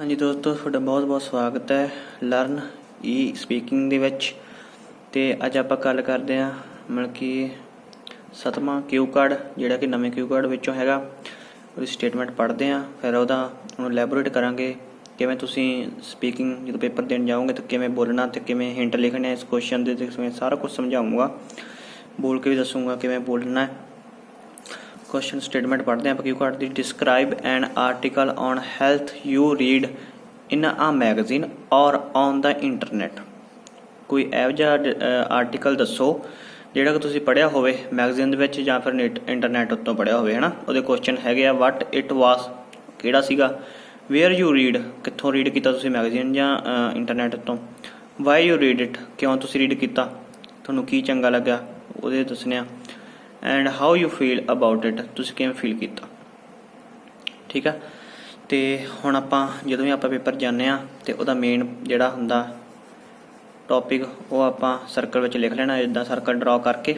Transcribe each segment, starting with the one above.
हाँ जी दोस्तों, ਤੁਹਾਡਾ बहुत बहुत स्वागत है लर्न ई स्पीकिंग ਦੇ ਵਿੱਚ। ਤੇ ਅੱਜ ਆਪਾਂ ਗੱਲ ਕਰਦੇ ਹਾਂ ਮਤਲਬ ਕਿ 7ਵਾਂ ਕਿਊ ਕਾਰਡ ਜਿਹੜਾ ਕਿ ਨਵੇਂ ਕਿਊ ਕਾਰਡ ਵਿੱਚੋਂ ਹੈਗਾ। ਉਹਦੀ ਸਟੇਟਮੈਂਟ ਪੜ੍ਹਦੇ ਹਾਂ, ਫਿਰ ਉਹਦਾ ਉਹਨੂੰ ਇਲੈਬੋਰੇਟ ਕਰਾਂਗੇ ਕਿਵੇਂ ਤੁਸੀਂ ਸਪੀਕਿੰਗ ਜਦੋਂ ਪੇਪਰ ਦੇਣ ਜਾਓਗੇ ਤਾਂ ਕਿਵੇਂ ਬੋਲਣਾ ਤੇ ਕਿਵੇਂ ਹਿੰਟ ਲਿਖਣੇ ਇਸ ਕੁਐਸਚਨ ਦੇ, ਤੇ ਸਾਰਾ ਕੁਝ ਸਮਝਾਊਂਗਾ, ਬੋਲ ਕੇ ਵੀ ਦੱਸੂੰਗਾ ਕਿਵੇਂ ਬੋਲਣਾ ਹੈ। क्वेश्चन स्टेटमेंट पढ़ते हैं आप क्यू कार्ड दी। Describe an article on health you read in a magazine or on the internet. कोई ਇਹੋ ਜਿਹਾ ਆਰਟੀਕਲ ਦੱਸੋ ਜਿਹੜਾ ਕਿ ਤੁਸੀਂ ਪੜ੍ਹਿਆ ਹੋਵੇ ਮੈਗਜ਼ੀਨ ਦੇ ਵਿੱਚ ਜਾਂ ਫਿਰ ਇੰਟਰਨੈਟ ਉੱਤੋਂ ਪੜ੍ਹਿਆ ਹੋਵੇ, ਹੈ ਨਾ। ਉਹਦੇ ਕੁਐਸਚਨ ਹੈਗੇ ਆ ਵਟ ਇਟ ਵਾਸ, ਕਿਹੜਾ ਸੀਗਾ, ਵੇਅਰ ਯੂ ਰੀਡ, ਕਿੱਥੋਂ ਰੀਡ ਕੀਤਾ ਤੁਸੀਂ ਮੈਗਜ਼ੀਨ ਜਾਂ ਇੰਟਰਨੈਟ ਉੱਤੋਂ, ਵਾਈ ਯੂ ਰੀਡ ਇਟ, ਕਿਉਂ ਤੁਸੀਂ ਰੀਡ ਕੀਤਾ, ਤੁਹਾਨੂੰ ਕੀ ਚੰਗਾ ਲੱਗਾ ਉਹਦੇ ਦੱਸਣੇ ਆ, and how you feel about it, ਤੁਸੀਂ ਕਿਵੇਂ ਫੀਲ ਕੀਤਾ। ਠੀਕ ਆ। ਅਤੇ ਹੁਣ ਆਪਾਂ ਜਦੋਂ ਵੀ ਆਪਾਂ ਪੇਪਰ ਜਾਂਦੇ ਹਾਂ ਅਤੇ ਉਹਦਾ ਮੇਨ ਜਿਹੜਾ ਹੁੰਦਾ ਟੋਪਿਕ ਉਹ ਆਪਾਂ ਸਰਕਲ ਵਿੱਚ ਲਿਖ ਲੈਣਾ, ਇੱਦਾਂ ਸਰਕਲ ਡਰਾ ਕਰਕੇ।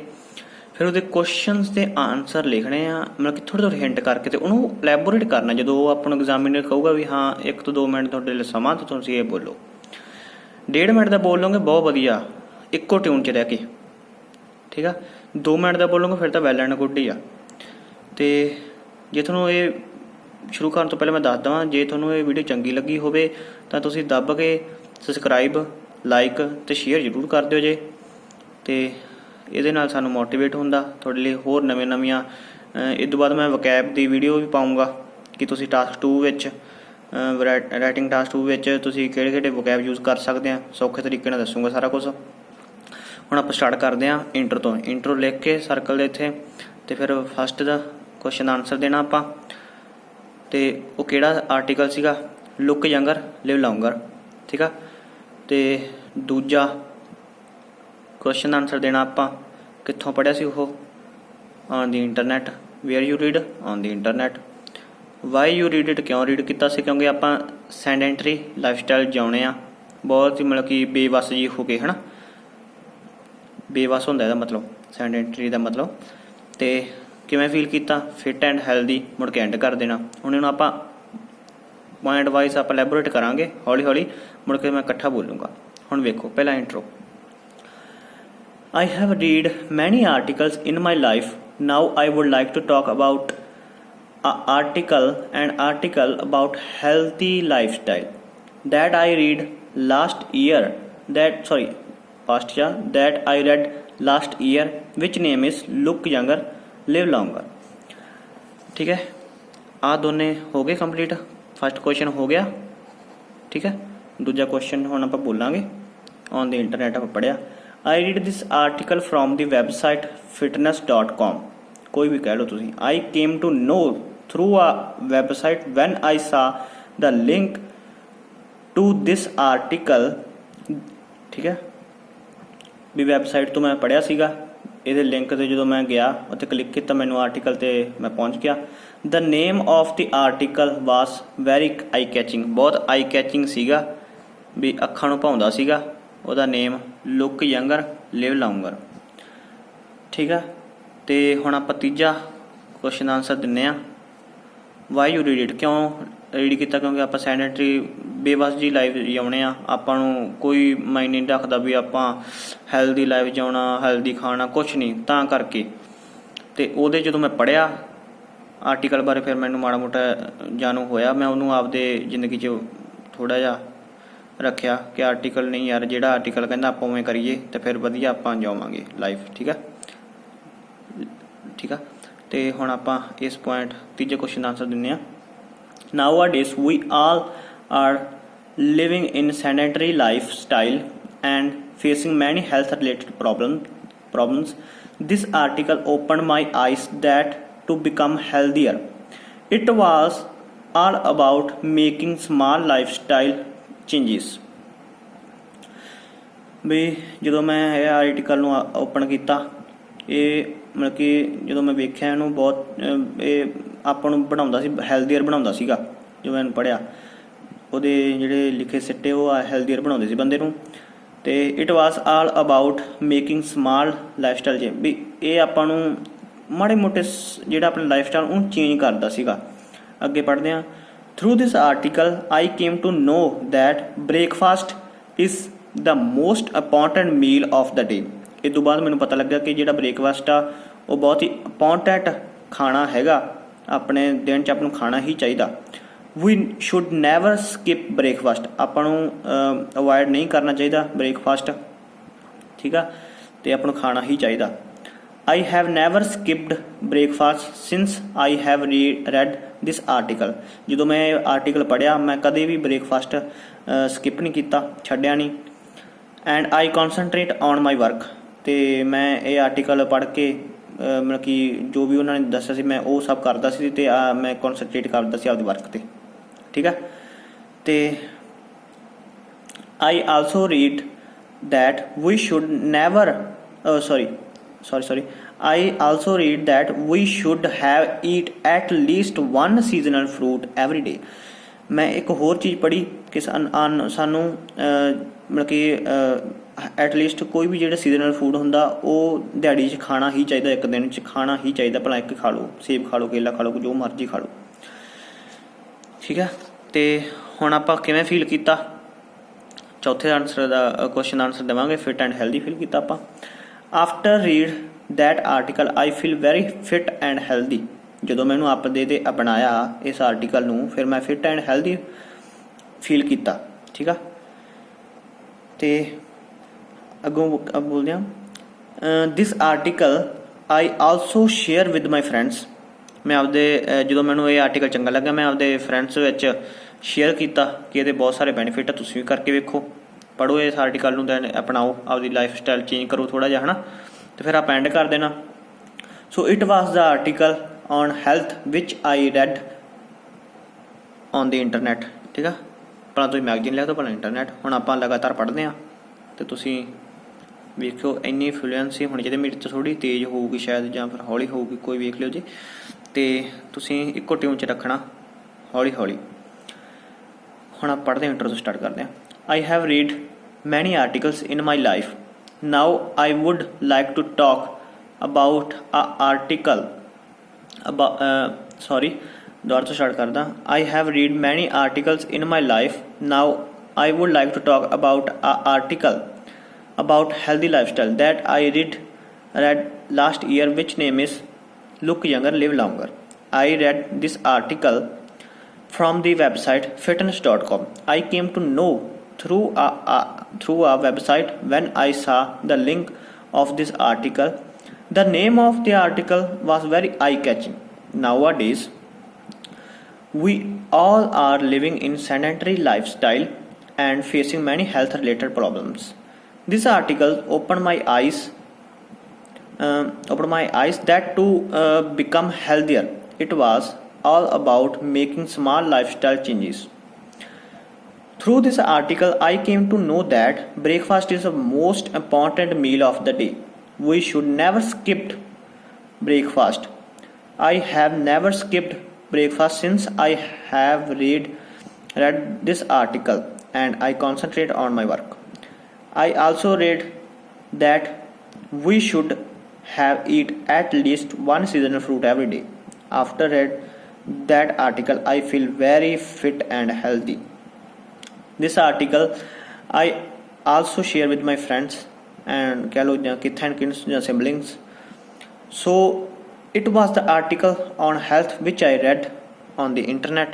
ਫਿਰ ਉਹਦੇ ਕੁਐਸਚਨਸ ਦੇ ਆਨਸਰ ਲਿਖਣੇ ਆ, ਮਤਲਬ ਕਿ ਥੋੜ੍ਹੇ ਥੋੜ੍ਹੇ ਹਿੰਟ ਕਰਕੇ, ਅਤੇ ਉਹਨੂੰ ਇਲੈਬੋਰੇਟ ਕਰਨਾ। ਜਦੋਂ ਉਹ ਆਪਾਂ ਨੂੰ ਐਗਜ਼ਾਮੀਨਰ ਕਹੂਗਾ ਵੀ ਹਾਂ 1 ਤੋਂ 2 ਮਿੰਟ ਤੁਹਾਡੇ ਲਈ ਸਮਾਂ, ਤਾਂ ਤੁਸੀਂ ਇਹ ਬੋਲੋ। 1.5 ਮਿੰਟ ਦਾ ਬੋਲੋਗੇ ਬਹੁਤ ਵਧੀਆ, ਇੱਕੋ ਟਿਊਨ 'ਚ ਰਹਿ ਕੇ। ਠੀਕ ਆ। 2 ਮਿੰਟ ਦਾ ਬੋਲੋਗੇ ਫਿਰ ਤਾਂ ਵੈਲ ਐਂਡ ਗੁੱਡ ਹੀ ਆ। ਅਤੇ ਜੇ ਤੁਹਾਨੂੰ ਇਹ ਸ਼ੁਰੂ ਕਰਨ ਤੋਂ ਪਹਿਲਾਂ ਮੈਂ ਦੱਸ ਦੇਵਾਂ, ਜੇ ਤੁਹਾਨੂੰ ਇਹ ਵੀਡੀਓ ਚੰਗੀ ਲੱਗੀ ਹੋਵੇ ਤਾਂ ਤੁਸੀਂ ਦੱਬ ਕੇ ਸਬਸਕ੍ਰਾਈਬ, ਲਾਈਕ ਅਤੇ ਸ਼ੇਅਰ ਜ਼ਰੂਰ ਕਰ ਦਿਓ ਜੇ। ਅਤੇ ਇਹਦੇ ਨਾਲ ਸਾਨੂੰ ਮੋਟੀਵੇਟ ਹੁੰਦਾ ਤੁਹਾਡੇ ਲਈ ਹੋਰ ਨਵੀਆਂ ਇਸ ਤੋਂ ਬਾਅਦ ਮੈਂ ਵਕੈਬ ਦੀ ਵੀਡੀਓ ਵੀ ਪਾਊਂਗਾ ਕਿ ਤੁਸੀਂ ਟਾਸਕ 2 ਵਿੱਚ ਰਾਈਟਿੰਗ ਟਾਸਕ 2 ਵਿੱਚ ਤੁਸੀਂ ਕਿਹੜੇ ਵਕੈਬ ਯੂਜ਼ ਕਰ ਸਕਦੇ ਆ, ਸੌਖੇ ਤਰੀਕੇ ਨਾਲ ਦੱਸੂੰਗਾ ਸਾਰਾ ਕੁਛ। ਹੁਣ ਆਪਾਂ ਸਟਾਰਟ ਕਰਦੇ ਹਾਂ ਇੰਟਰੋ ਤੋਂ। ਇੰਟਰੋ ਲਿਖ ਕੇ ਸਰਕਲ ਦੇ ਇੱਥੇ, ਅਤੇ ਫਿਰ ਫਸਟ ਦਾ ਕੁਐਸਚਨ ਦਾ ਆਨਸਰ ਦੇਣਾ ਆਪਾਂ। ਅਤੇ ਉਹ ਕਿਹੜਾ ਆਰਟੀਕਲ ਸੀਗਾ, ਲੁੱਕ ਯੰਗਰ ਲਿਵ ਲੌਂਗਰ। ਠੀਕ ਆ। ਅਤੇ ਦੂਜਾ ਕੁਐਸਚਨ ਦਾ ਆਨਸਰ ਦੇਣਾ ਆਪਾਂ, ਕਿੱਥੋਂ ਪੜ੍ਹਿਆ ਸੀ ਉਹ, on the internet, where you read on the internet, why you read it, ਕਿਉਂ ਰੀਡ ਕੀਤਾ ਸੀ, ਕਿਉਂਕਿ ਆਪਾਂ ਸੈਡੈਂਟਰੀ ਲਾਈਫ ਸਟਾਈਲ ਜਿਉਣੇ ਆ, ਬਹੁਤ ਹੀ ਮਤਲਬ ਕਿ ਬੇਵੱਸ ਜੀ ਹੋ ਕੇ, ਹੈ ਨਾ। ਬੇਵੱਸ ਹੁੰਦਾ ਇਹਦਾ ਮਤਲਬ, ਸੈਡੈਂਟਰੀ ਦਾ ਮਤਲਬ। ਅਤੇ ਕਿਵੇਂ ਫੀਲ ਕੀਤਾ, ਫਿਟ ਐਂਡ ਹੈਲਦੀ, ਮੁੜ ਕੇ ਐਂਡ ਕਰ ਦੇਣਾ। ਹੁਣ ਇਹਨੂੰ ਆਪਾਂ ਪੁਆਇੰਟ ਵਾਈਜ਼ ਆਪਾਂ ਇਲੈਬੋਰੇਟ ਕਰਾਂਗੇ ਹੌਲੀ ਹੌਲੀ, ਮੁੜ ਕੇ ਮੈਂ ਇਕੱਠਾ ਬੋਲੂੰਗਾ। ਹੁਣ ਵੇਖੋ ਪਹਿਲਾ intro. I have read many articles in my life. Now I would like to talk about an article about healthy lifestyle that I read last year. That I read last year, which name is Look Younger, Live Longer. ठीक है। आ दोने हो गए complete. First question हो गया। ठीक है। दूजा क्वेश्चन हुण आपां बोलांगे ऑन द इंटरनेट आपां पढ़िया। I read this article from the website fitness.com, कोई भी कह लो तुसीं। I came to know through a website when I saw the link to this article। ठीक है। भी ਵੈਬਸਾਈਟ ਤੋਂ ਮੈਂ ਪੜ੍ਹਿਆ ਸੀਗਾ, ਇਹਦੇ ਲਿੰਕ 'ਤੇ ਜਦੋਂ ਮੈਂ ਗਿਆ ਉੱਥੇ ਕਲਿੱਕ ਕੀਤਾ, ਮੈਨੂੰ ਆਰਟੀਕਲ 'ਤੇ ਮੈਂ ਪਹੁੰਚ ਗਿਆ। The name of the article was very eye catching, ਬਹੁਤ ਆਈ ਕੈਚਿੰਗ ਸੀਗਾ, ਵੀ ਅੱਖਾਂ ਨੂੰ ਭਾਉਂਦਾ ਸੀਗਾ। ਉਹਦਾ ਨੇਮ ਲੁੱਕ ਯੰਗਰ ਲਿਵ ਲੌਂਗਰ। ਠੀਕ ਆ। ਅਤੇ ਹੁਣ ਆਪਾਂ ਤੀਜਾ ਕੁਐਸਚਨ ਦਾ ਆਨਸਰ ਦਿੰਦੇ ਹਾਂ, ਵਾਈ ਯੂ ਰੀਡ ਇਟ, ਕਿਉਂ ਰੀਡ ਕੀਤਾ, ਕਿਉਂਕਿ ਆਪਾਂ ਸੈਡੈਂਟਰੀ ਬੇਵੱਸ ਜੀ ਲਾਈਫ ਜਿਉਣੇ ਆ, ਆਪਾਂ ਨੂੰ ਕੋਈ ਮਾਇਨੇ ਨਹੀਂ ਰੱਖਦਾ ਵੀ ਆਪਾਂ ਹੈਲਦੀ ਲਾਈਫ ਜਿਉਣਾ, ਹੈਲਦੀ ਖਾਣਾ, ਕੁਛ ਨਹੀਂ, ਤਾਂ ਕਰਕੇ। ਅਤੇ ਉਹਦੇ ਜਦੋਂ ਮੈਂ ਪੜ੍ਹਿਆ ਆਰਟੀਕਲ ਬਾਰੇ, ਫਿਰ ਮੈਨੂੰ ਮਾੜਾ ਮੋਟਾ ਜਾਣੂ ਹੋਇਆ, ਮੈਂ ਉਹਨੂੰ ਆਪਦੇ ਜ਼ਿੰਦਗੀ 'ਚ ਥੋੜ੍ਹਾ ਜਿਹਾ ਰੱਖਿਆ ਕਿ ਆਰਟੀਕਲ ਨਹੀਂ ਯਾਰ, ਜਿਹੜਾ ਆਰਟੀਕਲ ਕਹਿੰਦਾ ਆਪਾਂ ਉਵੇਂ ਕਰੀਏ ਅਤੇ ਫਿਰ ਵਧੀਆ ਆਪਾਂ ਜਾਵਾਂਗੇ ਲਾਈਫ। ਠੀਕ ਆ। ਠੀਕ ਆ। ਅਤੇ ਹੁਣ ਆਪਾਂ ਇਸ ਪੁਆਇੰਟ ਤੀਜੇ ਕੁਐਸਚਨ ਦਾ ਆਨਸਰ ਦਿੰਦੇ ਹਾਂ। Nowadays we all are living in sedentary lifestyle and facing many health related problems. This article opened my eyes that to become healthier. It was all about making small lifestyle changes। ਵੀ ਜਦੋਂ ਮੈਂ ਇਹ article ਨੂੰ open ਕੀਤਾ, ਇਹ ਮਤਲਬ ਕਿ ਜਦੋਂ ਮੈਂ ਵੇਖਿਆ ਇਹਨੂੰ, ਬਹੁਤ ਇਹ ਆਪਾਂ ਨੂੰ ਬਣਾਉਂਦਾ ਸੀ, ਹੈਲਦੀਅਰ ਬਣਾਉਂਦਾ ਸੀਗਾ। ਜੋ ਮੈਂ ਪੜ੍ਹਿਆ ਉਹਦੇ ਜਿਹੜੇ ਲਿਖੇ ਸਿੱਟੇ ਉਹ ਹੈਲਦੀਅਰ ਬਣਾਉਂਦੇ ਸੀ ਬੰਦੇ ਨੂੰ। ਅਤੇ it was all about making small life style ਜੇ, ਵੀ ਇਹ ਆਪਾਂ ਨੂੰ ਮਾੜੇ ਮੋਟੇ ਜਿਹੜਾ ਆਪਣਾ ਲਾਈਫ ਸਟਾਈਲ ਉਹਨੂੰ ਚੇਂਜ ਕਰਦਾ ਸੀਗਾ। ਅੱਗੇ ਪੜ੍ਹਦੇ ਹਾਂ। Through this article, I came to know that breakfast is the most important meal of the day. ਇਹ ਤੋਂ ਬਾਅਦ ਮੈਨੂੰ ਪਤਾ ਲੱਗਾ ਕਿ ਜਿਹੜਾ ਬ੍ਰੇਕਫਾਸਟ ਆ ਉਹ ਬਹੁਤ ਹੀ ਇੰਪੋਰਟੈਂਟ ਖਾਣਾ ਹੈਗਾ, ਆਪਣੇ ਦਿਨ 'ਚ ਆਪਾਂ ਨੂੰ ਖਾਣਾ ਹੀ ਚਾਹੀਦਾ। ਵੀ ਸ਼ੁੱਡ ਨੈਵਰ ਸਕਿਪ ਬ੍ਰੇਕਫਾਸਟ, ਆਪਾਂ ਨੂੰ ਅਵੋਇਡ ਨਹੀਂ ਕਰਨਾ ਚਾਹੀਦਾ ਬ੍ਰੇਕਫਾਸਟ, ਠੀਕ ਆ, ਅਤੇ ਆਪਾਂ ਨੂੰ ਖਾਣਾ ਹੀ ਚਾਹੀਦਾ। I have never skipped breakfast since I have read this article। ਜਦੋਂ ਮੈਂ ਇਹ ਆਰਟੀਕਲ ਪੜ੍ਹਿਆ ਮੈਂ ਕਦੇ ਵੀ ਬ੍ਰੇਕਫਾਸਟ ਸਕਿਪ ਨਹੀਂ ਕੀਤਾ, ਛੱਡਿਆ ਨਹੀਂ। And I concentrate on my work, ਅਤੇ ਮੈਂ ਇਹ ਆਰਟੀਕਲ ਪੜ੍ਹ ਕੇ ਮਤਲਬ ਕਿ ਜੋ ਵੀ ਉਹਨਾਂ ਨੇ ਦੱਸਿਆ ਸੀ ਮੈਂ ਉਹ ਸਭ ਕਰਦਾ ਸੀ, ਅਤੇ ਮੈਂ ਕੌਨਸਨਟਰੇਟ ਕਰਦਾ ਸੀ ਆਪਦੇ ਵਰਕ 'ਤੇ, ਠੀਕ ਹੈ। ਅਤੇ I also read that we should never I also read that we should have eat at least one seasonal fruit every day। ਮੈਂ ਇੱਕ ਹੋਰ ਚੀਜ਼ ਪੜ੍ਹੀ ਕਿ ਸਾਨੂੰ ਮਤਲਬ ਕਿ ਐਟਲੀਸਟ ਕੋਈ ਵੀ ਜਿਹੜਾ ਸੀਜ਼ਨਲ ਫੂਡ ਹੁੰਦਾ ਉਹ ਦਿਹਾੜੀ 'ਚ ਖਾਣਾ ਹੀ ਚਾਹੀਦਾ, ਇੱਕ ਦਿਨ 'ਚ ਖਾਣਾ ਹੀ ਚਾਹੀਦਾ। ਭਲਾ ਇੱਕ ਖਾ ਲਓ, ਸੇਬ ਖਾ ਲਓ, ਕੇਲਾ ਖਾ ਲਓ, ਜੋ ਮਰਜ਼ੀ ਖਾ ਲਓ, ਠੀਕ ਹੈ। ਅਤੇ ਹੁਣ ਆਪਾਂ ਕਿਵੇਂ ਫੀਲ ਕੀਤਾ, ਚੌਥੇ ਆਨਸਰ ਦਾ ਕੁਐਸਚਨ ਆਨਸਰ ਦੇਵਾਂਗੇ। ਫਿਟ ਐਂਡ ਹੈਲਦੀ ਫੀਲ ਕੀਤਾ ਆਪਾਂ। After read that article I feel very fit and healthy. ਜਦੋਂ ਮੈਨੂੰ ਆਪਦੇ 'ਤੇ ਅਪਣਾਇਆ ਇਸ ਆਰਟੀਕਲ ਨੂੰ, ਫਿਰ ਮੈਂ ਫਿਟ ਐਂਡ ਹੈਲਦੀ ਫੀਲ ਕੀਤਾ, ਠੀਕ ਆ। ਅਤੇ ਅੱਗੋਂ ਬੋਲਦੇ ਹਾਂ, this article I also share with my friends. ਮੈਂ ਆਪਦੇ ਜਦੋਂ ਮੈਨੂੰ ਇਹ ਆਰਟੀਕਲ ਚੰਗਾ ਲੱਗਾ ਮੈਂ ਆਪਦੇ ਫਰੈਂਡਸ ਵਿੱਚ ਸ਼ੇਅਰ ਕੀਤਾ ਕਿ ਇਹਦੇ ਬਹੁਤ ਸਾਰੇ ਬੈਨੀਫਿਟ ਆ, ਤੁਸੀਂ ਵੀ ਕਰਕੇ ਵੇਖੋ, ਪੜ੍ਹੋ ਇਸ ਆਰਟੀਕਲ ਨੂੰ, ਦੈਨ ਅਪਣਾਓ, ਆਪਦੀ ਲਾਈਫ ਸਟਾਈਲ ਚੇਂਜ ਕਰੋ ਥੋੜ੍ਹਾ ਜਿਹਾ, ਹੈ ਨਾ। ਅਤੇ ਫਿਰ ਆਪਾਂ ਐਂਡ ਕਰ ਦੇਣਾ। So it was the article on health which I red on the internet, ਠੀਕ ਆ। ਭਲਾ ਤੁਸੀਂ ਮੈਗਜ਼ੀਨ ਲਿਆ ਤਾਂ ਭਲਾ ਇੰਟਰਨੈਟ। ਹੁਣ ਆਪਾਂ ਲਗਾਤਾਰ ਪੜ੍ਹਦੇ ਹਾਂ ਅਤੇ ਤੁਸੀਂ ਵੇਖਿਓ, ਇੰਨੀ ਫਲੂਐਂਸੀ ਹੋਣੀ ਚਾਹੀਦੀ ਮੇਰੇ 'ਚ, ਥੋੜ੍ਹੀ ਤੇਜ਼ ਹੋਊਗੀ ਸ਼ਾਇਦ ਜਾਂ ਫਿਰ ਹੌਲੀ ਹੋਊਗੀ, ਕੋਈ ਵੇਖ ਲਿਓ ਜੀ। ਅਤੇ ਤੁਸੀਂ ਇੱਕੋ ਟਿਊਨ 'ਚ ਰੱਖਣਾ, ਹੌਲੀ ਹੌਲੀ। ਹੁਣ ਆਪਾਂ ਪੜ੍ਹਦੇ ਹਾਂ, ਇੰਟਰੋ ਤੋਂ ਸਟਾਰਟ ਕਰਦੇ ਹਾਂ। I have read many articles in my life. Now I would like to talk about a article ਦੁਬਾਰਾ ਤੋਂ ਸਟਾਰਟ ਕਰਦਾ। I have read many articles in my life. Now I would like to talk about an article about healthy lifestyle that I read last year, which name is Look Younger, Live Longer. I read this article from the website fitness.com. I came to know through a website when I saw the link of this article. The name of the article was very eye-catching. Nowadays, we all are living in sedentary lifestyle and facing many health related problems. This article opened my eyes that to become healthier. It was all about making small lifestyle changes. Through this article I came to know that breakfast is the most important meal of the day. We should never skip breakfast. I have never skipped breakfast since I have read this article and I concentrate on my work. I also read that we should have eat at least one seasonal fruit every day. After read that article, I feel very fit and healthy. This article I also share with my friends and kith and kin siblings. So it was the article on health which I read on the internet.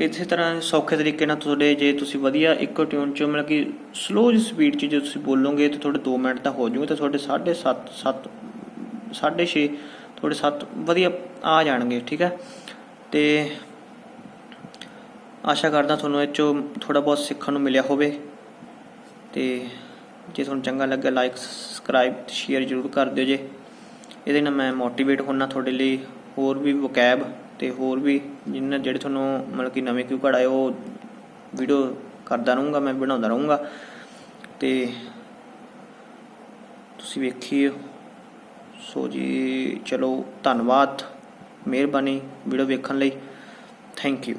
ਇਸੇ ਤਰ੍ਹਾਂ ਸੌਖੇ ਤਰੀਕੇ ਨਾਲ ਤੁਹਾਡੇ ਜੇ ਤੁਸੀਂ ਵਧੀਆ ਇੱਕ ਟਿਊਨ 'ਚ ਮਤਲਬ ਕਿ ਸਲੋ ਜਿਹੀ ਸਪੀਡ 'ਚ ਜੇ ਤੁਸੀਂ ਬੋਲੋਗੇ ਤਾਂ ਤੁਹਾਡੇ 2 ਮਿੰਟ ਤਾਂ ਹੋ ਜੂਗੇ, ਅਤੇ ਤੁਹਾਡੇ 6:30 ਤੁਹਾਡੇ 7 ਵਧੀਆ ਆ ਜਾਣਗੇ, ਠੀਕ ਹੈ। ਅਤੇ ਆਸ਼ਾ ਕਰਦਾ ਤੁਹਾਨੂੰ ਇਹ 'ਚੋਂ ਥੋੜ੍ਹਾ ਬਹੁਤ ਸਿੱਖਣ ਨੂੰ ਮਿਲਿਆ ਹੋਵੇ। ਅਤੇ ਜੇ ਤੁਹਾਨੂੰ ਚੰਗਾ ਲੱਗਿਆ ਲਾਈਕ, ਸਬਸਕ੍ਰਾਈਬ, ਸ਼ੇਅਰ ਜ਼ਰੂਰ ਕਰ ਦਿਓ ਜੇ। ਇਹਦੇ ਨਾਲ ਮੈਂ ਮੋਟੀਵੇਟ ਹੁੰਦਾ ਤੁਹਾਡੇ ਲਈ ਹੋਰ ਵੀ ਵੋਕੈਬ ਅਤੇ ਹੋਰ ਵੀ ਜਿਹੜੇ ਤੁਹਾਨੂੰ ਮਤਲਬ ਕਿ ਨਵੇਂ ਕਿਊਕਾਰਡ ਆਏ ਉਹ ਵੀਡੀਓ ਕਰਦਾ ਰਹੂੰਗਾ, ਮੈਂ ਬਣਾਉਂਦਾ ਰਹੂੰਗਾ, ਅਤੇ ਤੁਸੀਂ ਵੇਖੀਏ। ਸੋ ਜੀ ਚਲੋ, ਧੰਨਵਾਦ, ਮਿਹਰਬਾਨੀ ਵੀਡੀਓ ਵੇਖਣ ਲਈ। Thank you.